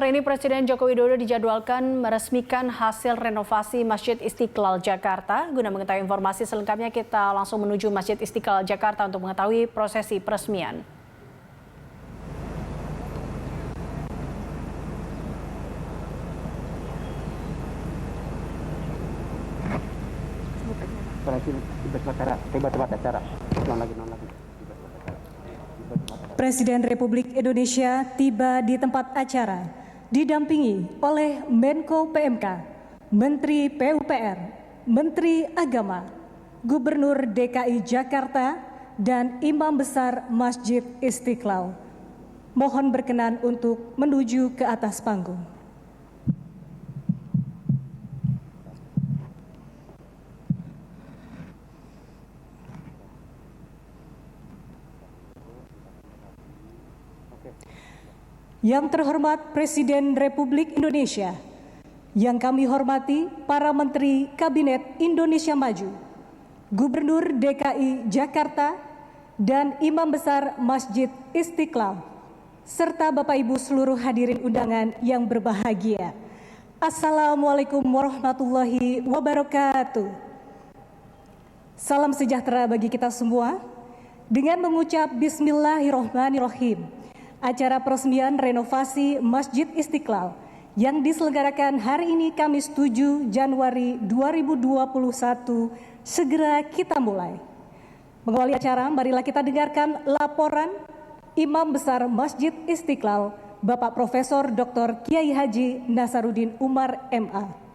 Hari ini Presiden Joko Widodo dijadwalkan meresmikan hasil renovasi Masjid Istiqlal Jakarta. Guna mengetahui informasi selengkapnya, kita langsung menuju Masjid Istiqlal Jakarta untuk mengetahui prosesi peresmian. Presiden Republik Indonesia tiba di tempat acara, didampingi oleh Menko PMK, Menteri PUPR, Menteri Agama, Gubernur DKI Jakarta, dan Imam Besar Masjid Istiqlal. Mohon berkenan untuk menuju ke atas panggung. Yang terhormat Presiden Republik Indonesia, yang kami hormati para Menteri Kabinet Indonesia Maju, Gubernur DKI Jakarta, dan Imam Besar Masjid Istiqlal, serta Bapak Ibu seluruh hadirin undangan yang berbahagia. Assalamualaikum warahmatullahi wabarakatuh. Salam sejahtera bagi kita semua. Dengan mengucap Bismillahirrahmanirrahim, acara peresmian renovasi Masjid Istiqlal yang diselenggarakan hari ini Kamis 7 Januari 2021 segera kita mulai. Mengawali acara, marilah kita dengarkan laporan Imam Besar Masjid Istiqlal, Bapak Profesor Dr. Kiai Haji Nasaruddin Umar MA.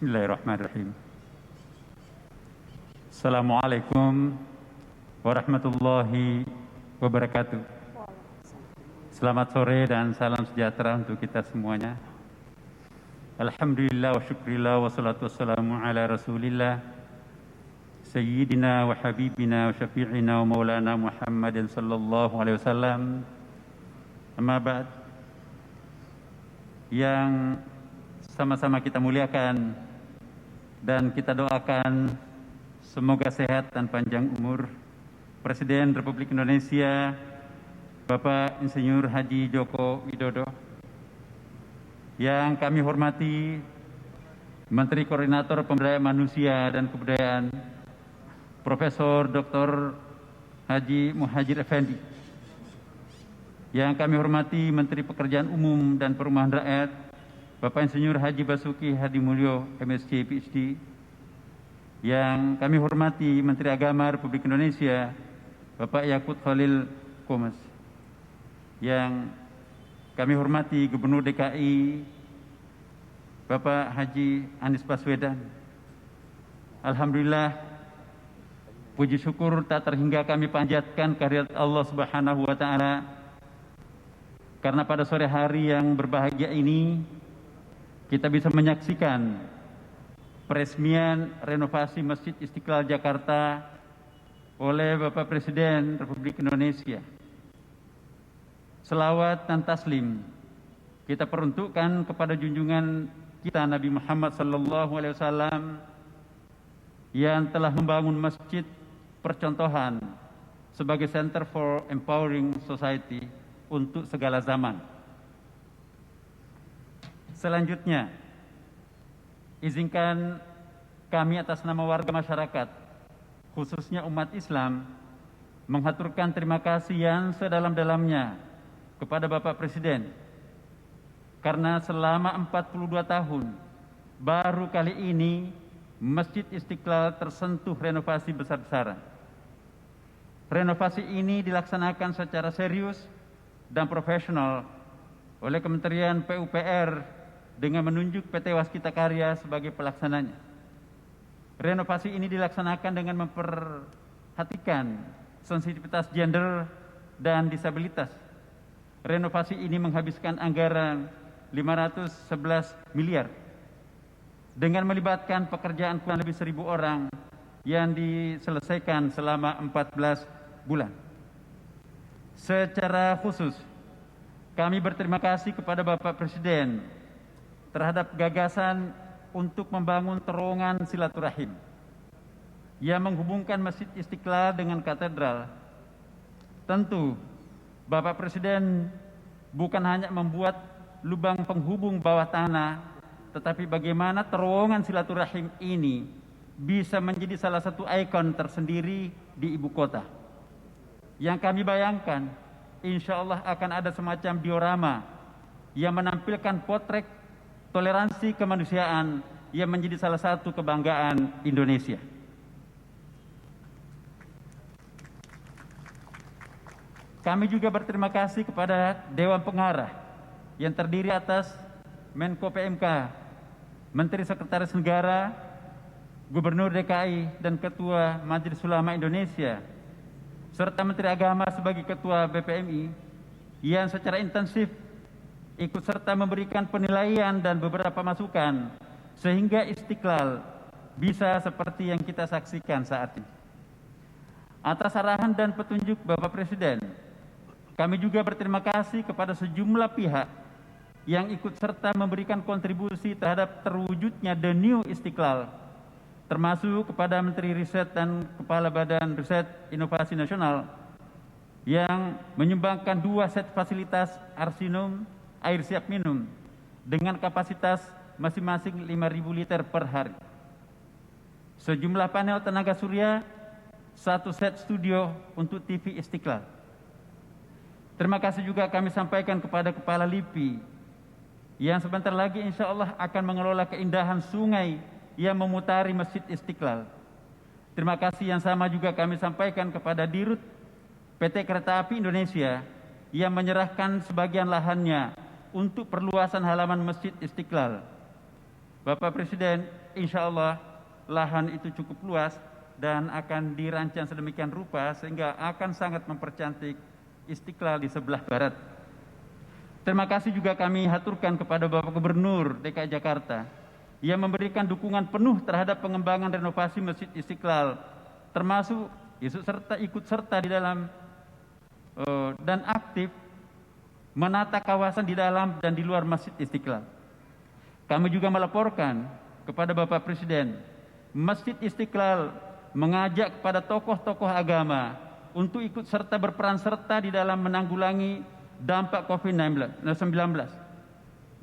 Bismillahirrahmanirrahim. Assalamualaikum warahmatullahi wabarakatuh. Selamat sore dan salam sejahtera untuk kita semuanya. Alhamdulillah wa syukrillah wa salatu wassalamu ala rasulillah Sayyidina wa habibina wa syafi'ina wa maulana Muhammadin sallallahu alaihi wasallam. Amma ba'd. Yang sama-sama kita muliakan dan kita doakan semoga sehat dan panjang umur Presiden Republik Indonesia Bapak Insinyur Haji Joko Widodo, yang kami hormati Menteri Koordinator Pemberdayaan Manusia dan Kebudayaan Profesor Dr. Haji Muhajir Effendi, yang kami hormati Menteri Pekerjaan Umum dan Perumahan Rakyat Bapak Insinyur Haji Basuki Hadimulyo MSc PhD, yang kami hormati Menteri Agama Republik Indonesia Bapak Yakut Khalil Qomas, yang kami hormati Gubernur DKI Bapak Haji Anies Baswedan. Alhamdulillah, puji syukur tak terhingga kami panjatkan kehadirat Allah Subhanahu wa taala, karena pada sore hari yang berbahagia ini kita bisa menyaksikan peresmian renovasi Masjid Istiqlal Jakarta oleh Bapak Presiden Republik Indonesia. Selawat dan taslim kita peruntukkan kepada junjungan kita Nabi Muhammad SAW yang telah membangun masjid percontohan sebagai Center for Empowering Society untuk segala zaman. Selanjutnya, izinkan kami atas nama warga masyarakat, khususnya umat Islam, menghaturkan terima kasih yang sedalam-dalamnya kepada Bapak Presiden, karena selama 42 tahun, baru kali ini Masjid Istiqlal tersentuh renovasi besar-besaran. Renovasi ini dilaksanakan secara serius dan profesional oleh Kementerian PUPR dengan menunjuk PT Waskita Karya sebagai pelaksananya. Renovasi ini dilaksanakan dengan memperhatikan sensitivitas gender dan disabilitas. Renovasi ini menghabiskan anggaran 511 miliar dengan melibatkan pekerjaan kurang lebih 1.000 orang yang diselesaikan selama 14 bulan. Secara khusus, kami berterima kasih kepada Bapak Presiden terhadap gagasan untuk membangun terowongan silaturahim yang menghubungkan Masjid Istiqlal dengan katedral. Tentu, Bapak Presiden bukan hanya membuat lubang penghubung bawah tanah, tetapi bagaimana terowongan silaturahim ini bisa menjadi salah satu ikon tersendiri di ibu kota. Yang kami bayangkan, insya Allah akan ada semacam diorama yang menampilkan potret toleransi kemanusiaan yang menjadi salah satu kebanggaan Indonesia. Kami juga berterima kasih kepada Dewan Pengarah yang terdiri atas Menko PMK, Menteri Sekretaris Negara, Gubernur DKI dan Ketua Majelis Ulama Indonesia, serta Menteri Agama sebagai Ketua BPMI yang secara intensif ikut serta memberikan penilaian dan beberapa masukan sehingga Istiqlal bisa seperti yang kita saksikan saat ini. Atas arahan dan petunjuk Bapak Presiden, kami juga berterima kasih kepada sejumlah pihak yang ikut serta memberikan kontribusi terhadap terwujudnya The New Istiqlal, termasuk kepada Menteri Riset dan Kepala Badan Riset Inovasi Nasional yang menyumbangkan 2 set fasilitas arsinum air siap minum dengan kapasitas masing-masing 5.000 liter per hari. Sejumlah panel tenaga surya, 1 set studio untuk TV Istiqlal. Terima kasih juga kami sampaikan kepada Kepala LIPI yang sebentar lagi insya Allah akan mengelola keindahan sungai yang memutari Masjid Istiqlal. Terima kasih yang sama juga kami sampaikan kepada Dirut PT Kereta Api Indonesia yang menyerahkan sebagian lahannya untuk perluasan halaman Masjid Istiqlal. Bapak Presiden, insya Allah lahan itu cukup luas dan akan dirancang sedemikian rupa sehingga akan sangat mempercantik Istiqlal di sebelah barat. Terima kasih juga kami haturkan kepada Bapak Gubernur DKI Jakarta yang memberikan dukungan penuh terhadap pengembangan renovasi Masjid Istiqlal, termasuk ikut serta di dalam dan aktif menata kawasan di dalam dan di luar Masjid Istiqlal. Kami juga melaporkan kepada Bapak Presiden, Masjid Istiqlal mengajak kepada tokoh-tokoh agama untuk ikut serta berperan serta di dalam menanggulangi dampak COVID-19.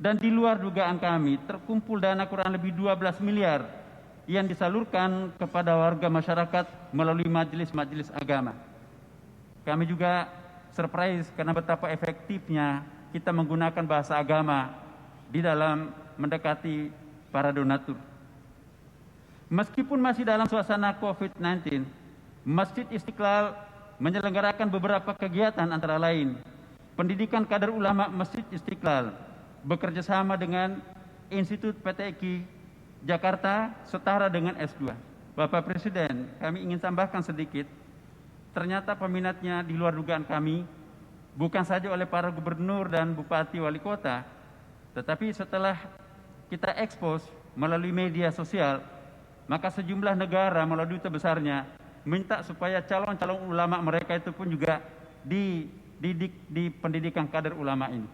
Dan di luar dugaan kami, terkumpul dana kurang lebih 12 miliar yang disalurkan kepada warga masyarakat melalui majelis-majelis agama. Kami juga surprise karena betapa efektifnya kita menggunakan bahasa agama di dalam mendekati para donatur. Meskipun masih dalam suasana COVID-19, Masjid Istiqlal menyelenggarakan beberapa kegiatan antara lain pendidikan kader ulama Masjid Istiqlal bekerja sama dengan Institut PTQ Jakarta setara dengan S2. Bapak Presiden, kami ingin tambahkan sedikit. Ternyata peminatnya di luar dugaan kami, bukan saja oleh para gubernur dan bupati wali kota, tetapi setelah kita ekspos melalui media sosial, maka sejumlah negara melalui duta besarnya minta supaya calon-calon ulama mereka itu pun juga dididik di pendidikan kader ulama ini.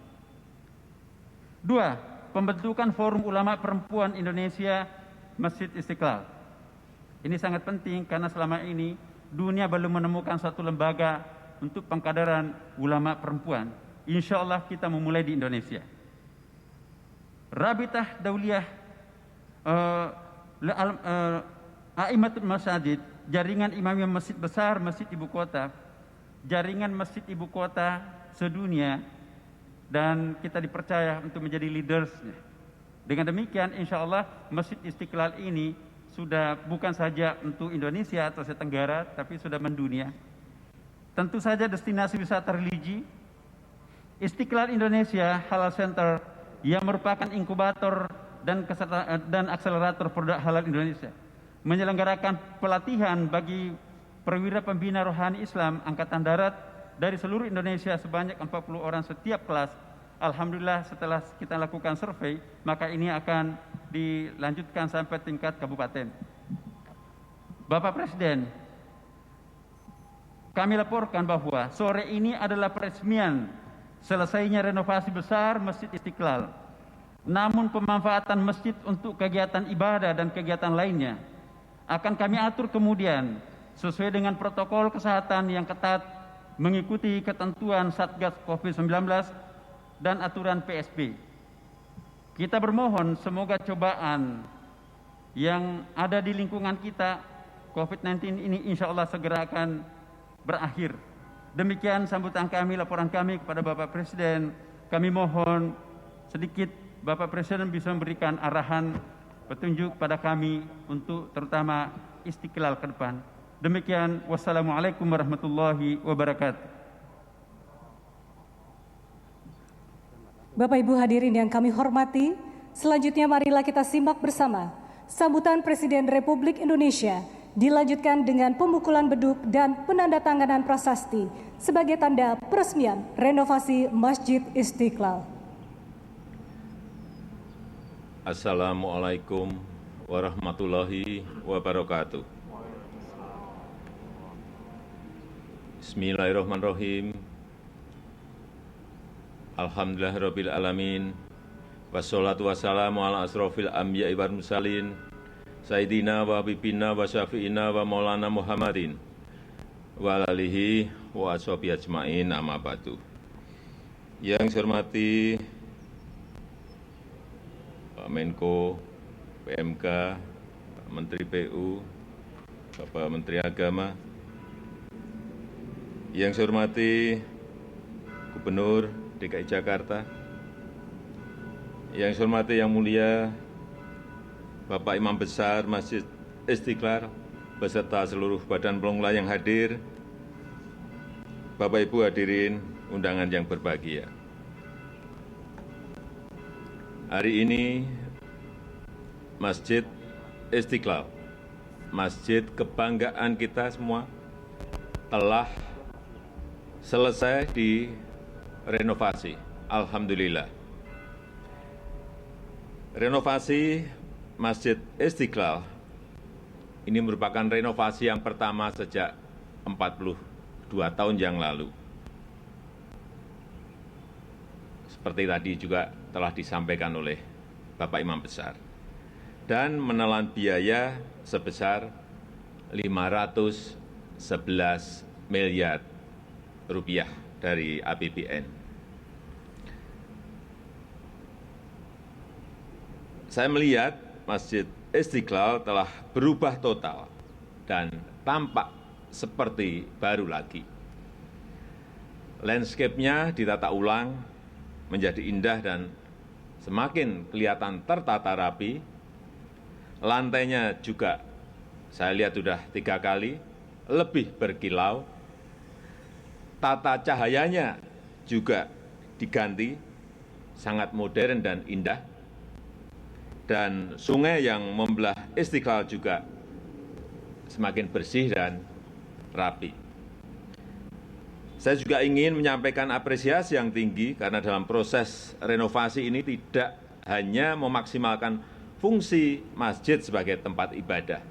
2. Pembentukan Forum Ulama Perempuan Indonesia Masjid Istiqlal. Ini sangat penting karena selama ini dunia belum menemukan satu lembaga untuk pengkaderan ulama perempuan. Insya Allah kita memulai di Indonesia. Rabitah Dauliyah A'immatul Masajid, jaringan imam masjid besar masjid ibu kota, jaringan masjid ibu kota sedunia, dan kita dipercaya untuk menjadi leadersnya. Dengan demikian insya Allah Masjid Istiqlal ini sudah bukan saja untuk Indonesia atau Asia Tenggara, tapi sudah mendunia. Tentu saja destinasi wisata religi, Istiqlal Indonesia Halal Center yang merupakan inkubator dan akselerator produk halal Indonesia, menyelenggarakan pelatihan bagi perwira pembina rohani Islam Angkatan Darat dari seluruh Indonesia sebanyak 40 orang setiap kelas. Alhamdulillah setelah kita lakukan survei, maka ini akan dilanjutkan sampai tingkat kabupaten. Bapak Presiden, kami laporkan bahwa sore ini adalah peresmian selesainya renovasi besar Masjid Istiqlal. namun pemanfaatan masjid untuk kegiatan ibadah dan kegiatan lainnya akan kami atur kemudian sesuai dengan protokol kesehatan yang ketat mengikuti ketentuan Satgas COVID-19 dan aturan PSB. Kita bermohon semoga cobaan yang ada di lingkungan kita COVID-19 ini insya Allah segera akan berakhir. Demikian sambutan kami, laporan kami kepada Bapak Presiden. Kami mohon sedikit Bapak Presiden bisa memberikan arahan petunjuk pada kami untuk terutama Istiqlal ke depan. Demikian, wassalamualaikum warahmatullahi wabarakatuh. Bapak Ibu hadirin yang kami hormati, selanjutnya marilah kita simak bersama sambutan Presiden Republik Indonesia dilanjutkan dengan pemukulan beduk dan penandatanganan prasasti sebagai tanda peresmian renovasi Masjid Istiqlal. Assalamualaikum warahmatullahi wabarakatuh. Bismillahirrahmanirrahim. Alhamdulillahirabbil alamin. Wassalatu wassalamu ala asrofil anbiya'i wal mursalin. Sayyidina wa habibina wa syafi'ina wa maulana Muhammadin wa alihi wa ashabihi ajma'in, amma ba'du. Yang saya hormati Pak Menko, PMK, Pak Menteri PU, Bapak Menteri Agama, yang saya hormati Gubernur DKI Jakarta, yang saya hormati yang mulia Bapak Imam Besar Masjid Istiqlal beserta seluruh badan pengelola yang hadir, Bapak Ibu hadirin undangan yang berbahagia. Hari ini Masjid Istiqlal, masjid kebanggaan kita semua, telah selesai direnovasi. Alhamdulillah. Renovasi Masjid Istiqlal ini merupakan renovasi yang pertama sejak 42 tahun yang lalu. Seperti tadi juga telah disampaikan oleh Bapak Imam Besar. Dan menelan biaya sebesar 511 miliar rupiah dari APBN. Saya melihat Masjid Istiqlal telah berubah total dan tampak seperti baru lagi. Landscape-nya ditata ulang menjadi indah dan semakin kelihatan tertata rapi. Lantainya juga saya lihat sudah 3 kali, lebih berkilau. Tata cahayanya juga diganti, sangat modern dan indah. Dan sungai yang membelah Istiqlal juga semakin bersih dan rapi. Saya juga ingin menyampaikan apresiasi yang tinggi karena dalam proses renovasi ini tidak hanya memaksimalkan fungsi masjid sebagai tempat ibadah,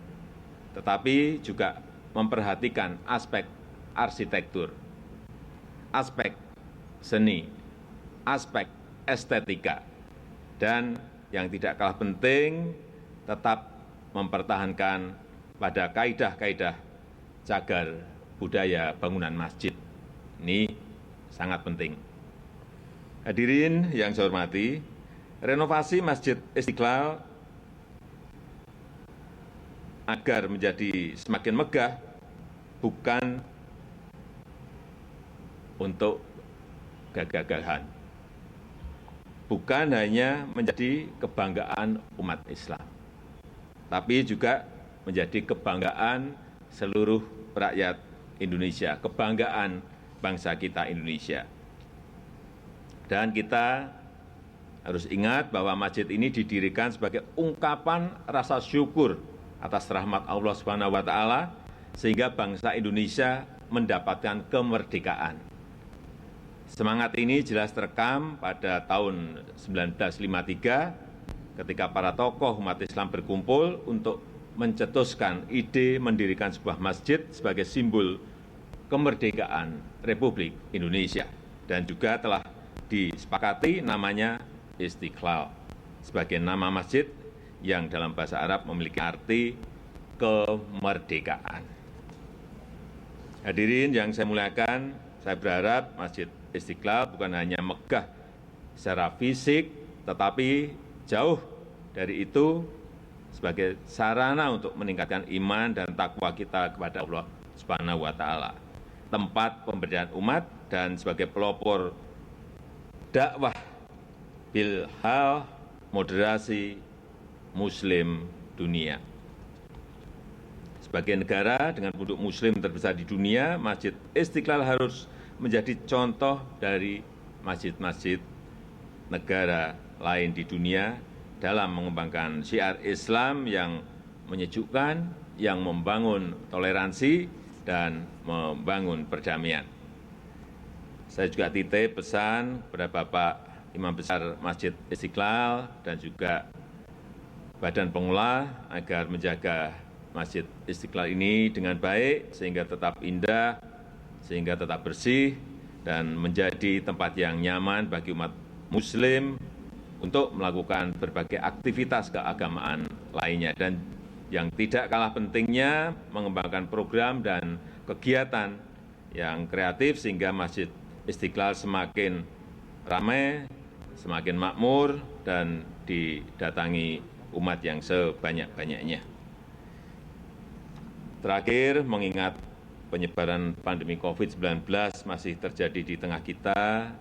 tetapi juga memperhatikan aspek arsitektur, aspek seni, aspek estetika, dan yang tidak kalah penting tetap mempertahankan pada kaidah-kaidah cagar budaya bangunan masjid. Ini sangat penting. Hadirin yang saya hormati, renovasi Masjid Istiqlal agar menjadi semakin megah bukan untuk gagah-gagahan, bukan hanya menjadi kebanggaan umat Islam, tapi juga menjadi kebanggaan seluruh rakyat Indonesia, kebanggaan bangsa kita Indonesia. Dan kita harus ingat bahwa masjid ini didirikan sebagai ungkapan rasa syukur atas rahmat Allah Subhanahu wa taala sehingga bangsa Indonesia mendapatkan kemerdekaan. Semangat ini jelas terekam pada tahun 1953 ketika para tokoh umat Islam berkumpul untuk mencetuskan ide mendirikan sebuah masjid sebagai simbol kemerdekaan Republik Indonesia dan juga telah disepakati namanya Istiqlal. sebagai nama masjid yang dalam bahasa Arab memiliki arti kemerdekaan. Hadirin yang saya muliakan, saya berharap Masjid Istiqlal bukan hanya megah secara fisik, tetapi jauh dari itu sebagai sarana untuk meningkatkan iman dan takwa kita kepada Allah Subhanahu wa taala, tempat pemberdayaan umat dan sebagai pelopor dakwah bilhal moderasi muslim dunia. Sebagai negara dengan penduduk muslim terbesar di dunia, Masjid Istiqlal harus menjadi contoh dari masjid-masjid negara lain di dunia dalam mengembangkan syiar Islam yang menyejukkan, yang membangun toleransi, dan membangun perdamaian. Saya juga titip pesan kepada Bapak Imam Besar Masjid Istiqlal dan juga Badan Pengelola agar menjaga Masjid Istiqlal ini dengan baik sehingga tetap indah, sehingga tetap bersih, dan menjadi tempat yang nyaman bagi umat Muslim untuk melakukan berbagai aktivitas keagamaan lainnya. Dan yang tidak kalah pentingnya, mengembangkan program dan kegiatan yang kreatif sehingga Masjid Istiqlal semakin ramai, semakin makmur, dan didatangi umat yang sebanyak-banyaknya. Terakhir, mengingat penyebaran pandemi COVID-19 masih terjadi di tengah kita,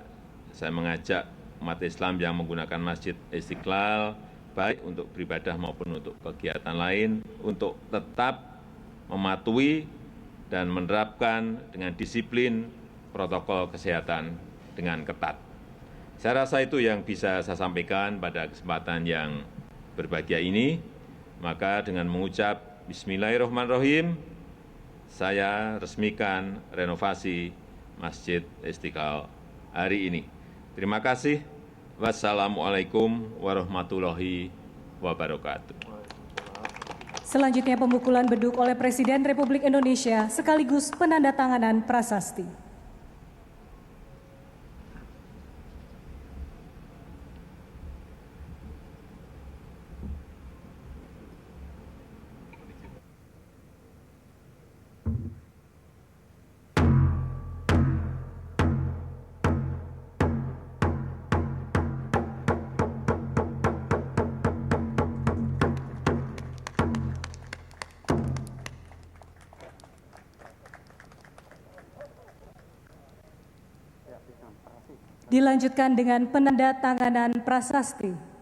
saya mengajak umat Islam yang menggunakan Masjid Istiqlal, baik untuk beribadah maupun untuk kegiatan lain, untuk tetap mematuhi dan menerapkan dengan disiplin protokol kesehatan dengan ketat. Saya rasa itu yang bisa saya sampaikan pada kesempatan yang berbahagia ini. Maka dengan mengucap Bismillahirrahmanirrahim, saya resmikan renovasi Masjid Istiqlal hari ini. Terima kasih. Wassalamualaikum warahmatullahi wabarakatuh. Selanjutnya pemukulan beduk oleh Presiden Republik Indonesia sekaligus penandatanganan prasasti. Dilanjutkan dengan penandatanganan prasasti.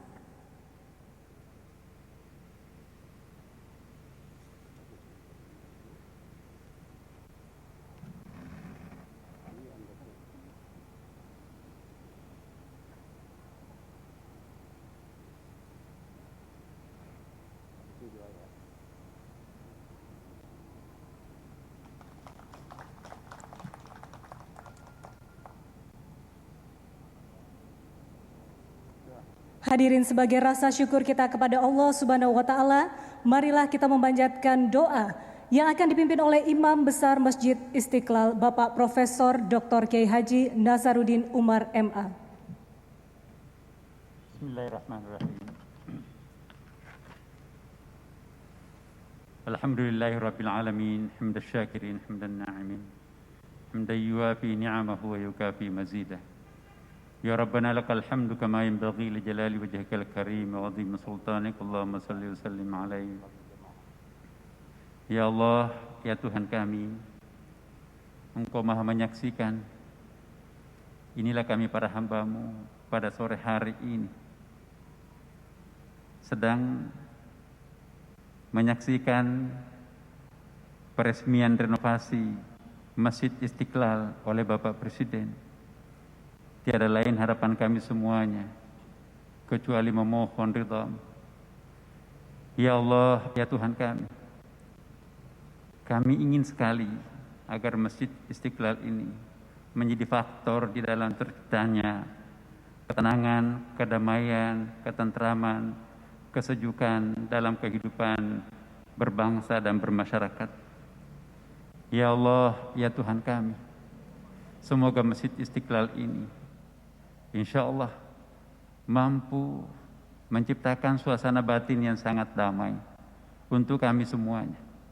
Hadirin, sebagai rasa syukur kita kepada Allah Subhanahu wa taala, marilah kita memanjatkan doa yang akan dipimpin oleh Imam Besar Masjid Istiqlal, Bapak Profesor Dr. Kiai Haji Nasaruddin Umar MA. Bismillahirrahmanirrahim. Alhamdulillahirabbil alamin, hamdash syakirin, hamdan na'imin, hamdan yuwafi ni'amahu wa yukafi mazidah. Ya Rabbana lakal hamdu kama yanbaghi li jalali wajhikal karim wa 'azimi sultanik. Allahumma shalli wa sallim alaihi. Ya Allah, ya Tuhan kami, Engkau Maha menyaksikan. Inilah kami para hamba-Mu pada sore hari ini sedang menyaksikan peresmian renovasi Masjid Istiqlal oleh Bapak Presiden. Tiada lain harapan kami semuanya kecuali memohon ridha-Mu. Ya Allah, ya Tuhan kami ingin sekali agar Masjid Istiqlal ini menjadi faktor di dalam terciptanya ketenangan, kedamaian, ketentraman, kesejukan dalam kehidupan berbangsa dan bermasyarakat. Ya Allah, ya Tuhan kami, semoga Masjid Istiqlal ini insya Allah mampu menciptakan suasana batin yang sangat damai untuk kami semuanya.